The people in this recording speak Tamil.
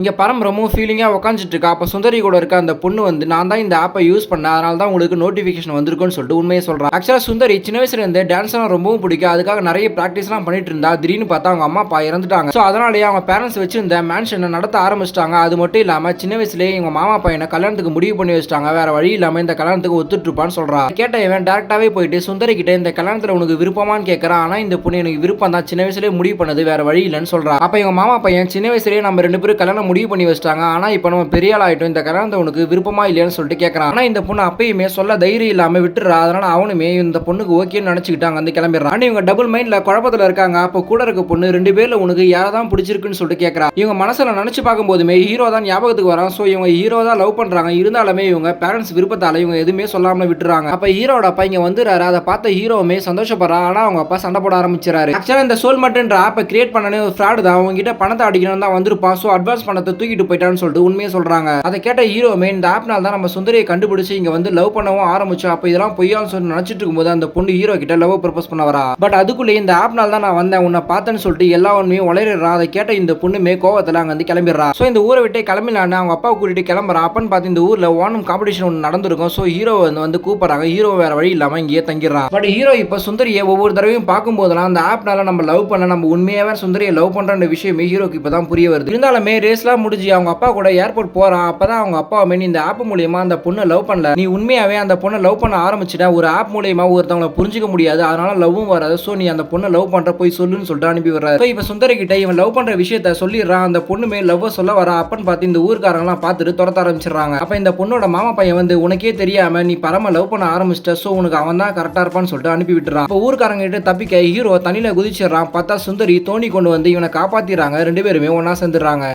இங்க பரம் ரொம்பவும் ஃபீலிங்கா உட்காந்துட்டு இருக்கா. அப்ப சுந்தரி கூட இருக்க அந்த பொண்ணு வந்து, "நான் தான் இந்த ஆப்ப யூஸ் பண்ணேன். அதனால தான் உங்களுக்கு நோட்டிஃபிகேஷன் வந்திருக்குன்னு" சொல்லிட்டு உண்மைய சொல்றா. ஆக்சுவலா சுந்தரி சின்ன வயசுல இருந்தே டான்ஸ்லாம் ரொம்பவும் பிடிக்கும். அதுக்காக நெறைய பிராக்டிஸ்லாம் பண்ணிட்டு இருந்தா. திடீர்னு பார்த்தா அவங்க அம்மா, அப்பா இறந்துட்டாங்க. சோ அதனாலேயே அவங்க பேரண்ட்ஸ் வச்சிருந்த மேன்ஷன நடத்த ஆரம்பிச்சுட்டாங்க. அது மட்டும் இல்லாம சின்ன வயசுலயே இவங்க மாமா பையன கல்யாணத்துக்கு முடிவு பண்ணி வச்சுட்டாங்க. வேற வழி இல்லாம இந்த கல்யாணத்துக்கு ஒத்துட்டு இருப்பான்னு சொல்றா. கேட்ட இவன் டைரக்டாவே போயிட்டு சுந்தரி கிட்ட இந்த கல்யாணத்துல உனக்கு விருப்பமான்னு கேட்கறான். ஆனா இந்த பொண்ணு எனக்கு விருப்பம் தான். சின்ன வயசுலயே முடிவு பண்ணது. வேற வழி இல்லன்னு சொல்றா. அப்ப இவங்க மாமா பையன் சின்ன வயசுலயே நம்ம 2 பேரும் கல்யாணம் முடிவு பண்ணி வச்சுட்டாங்க. ஆனா இப்ப நம்ம பெரிய ஆள் ஆயிட்டோம். இந்த கல்யாணத்தை உனக்கு விருப்பமா இல்லையான்னு சொல்லிட்டு கேட்கறான். ஆனா இந்த பொண்ணு அப்பயுமே சொல்ல தைரியம் இல்லாம விட்டுறா. அதனால அவனுமே இந்த பொண்ணுக்கு ஓகேன்னு நினைச்சுக்கிட்டு அங்க வந்து கிளம்பிடுறான். ஆனா இவங்க டபுள் மைண்ட்ல குழப்பத்துல இருக்காங்க. அப்ப கூட இருக்க பொண்ணு 2 பேர்ல உனக்கு யாரை தான் பிடிச்சிருக்குன்னு சொல்லிட்டு கேட்கறா. இவங்க மனசுல நினைச்சு பார்க்கும்போதுமே ஹீரோ தான் ஞாபகத்துக்கு வரான். சோ இவங்க ஹீரோ தான் லவ் பண்றாங்க. இருந்தாலுமே இவங்க பேரண்ட்ஸ் விருப்பத்தால இவங்க எதுவுமே சொல்லாம விட்டுறாங்க. அப்ப ஹீரோட அப்பா இங்க வந்துறாரு. அதை பார்த்த ஹீரோவுமே சந்தோஷப்படுறா. ஆனா அவங்க அப்பா சண்டை போட ஆரம்பிச்சாரு. ஆக்சுவலா இந்த சோல்மேட்ன்ற ஆப்பை கிரியேட் பண்ணனே ஒரு ஃப்ராட் தான். அவங்க கிட்ட பணத்தை அடிக்கணும் தான் வந்திருப்பான். சோ அட்வான்ஸ் பணத்தை தூக்கிட்டு போயிட்டான்னு சொல்லிட்டு உண்மையை சொல்றாங்க. அதை கேட்ட ஹீரோமே இந்த ஆப்னால தான் நம்ம சுந்தரியை கண்டுபிடிச்சு இங்க வந்து லவ் பண்ணவும் ஆரம்பிச்சோம். அப்ப இதெல்லாம் பொய்யான்னு சொல்லி நினைச்சிட்டு இருக்கும்போது அந்த பொண்ணு ஹீரோ கிட்ட லவ் ப்ரப்போஸ் பண்ண வரா. பட் அதுக்குள்ளே இந்த ஆப்னால தான் நான் வந்தேன், உன்னை பார்த்தேன்னு சொல்லிட்டு எல்லா உண்மையும் உளறிடுறா. அதை கேட்ட இந்த பொண்ணுமே கோவத்துல அங்க வந்து கிளம்பிடுறா. சோ இந்த ஊரை விட்டு கிளம்பிலான்னு அவங்க அப்பா கூட்டிட்டு கிளம்புறா. அப்பன்னு பார்த்து இந்த ஊர்ல ஓணம் காம்படிஷன் ஒன்று நடந்திருக்கும். சோ ஹீரோ வந்து கூப்பிடுறாங்க. ஹீரோ வேற வழி இல்லாம இங்கேயே தங்கிடுறான். பட் ஹீரோ இப்ப சுந்தரியை ஒவ்வொரு தடவையும் பார்க்கும் போதெல்லாம் அந்த ஆப்னால நம்ம லவ் பண்ண, நம்ம உண்மையாவே சுந்தரியை லவ் பண்ற விஷயமே ஹீரோக்கு இப்பதான் புரிய வருது. இருந்தாலுமே ரேஸ்லாம் முடிஞ்சு அவங்க அப்பா கூட ஏர்போர்ட் போறான். அப்பதான் அவங்க அப்பா நீ இந்த ஆப் மூலியமா அந்த பொண்ணை லவ் பண்ணல, நீ உண்மையாவே அந்த பொண்ணை லவ் பண்ண ஆரம்பிச்சிட்ட, ஒரு ஆப் மூலியமா ஒருத்தவங்களை புரிஞ்சுக்க முடியாது, அதனால லவ்வும் வராது, சோ நீ அந்த பொண்ணை லவ் பண்ற போய் சொல்லுன்னு சொல்லிட்டு அனுப்பி விடுறாரு. இப்ப சுந்தரி கிட்ட இவன் லவ் பண்ற விஷயத்த சொல்லிடுறான். அந்த பொண்ணுமே லவ் சொல்ல வரா. அப்பன்னு பார்த்து இந்த ஊர்க்காரங்களாம் பார்த்துட்டு துரத்த ஆரம்பிச்சிடுறாங்க. அப்ப இந்த பொண்ணோட மாமா பையன் வந்து உனக்கே தெரியாம நீ பரம லவ் பண்ண ஆரம்பிச்சிட்ட, சோ உனக்கு அவன் தான் கரெக்டா இருப்பான்னு சொல்லிட்டு அனுப்பி விட்டுறான். அப்ப ஊர்க்காரங்க கிட்ட தப்பிக்க ஹீரோ தண்ணியில குதிச்சிடறான். பார்த்தா சுந்தரி தோணி கொண்டு வந்து இவனை காப்பாத்திடுறாங்க. 2 பேருமே ஒன்னா சேர்ந்துடுறாங்க.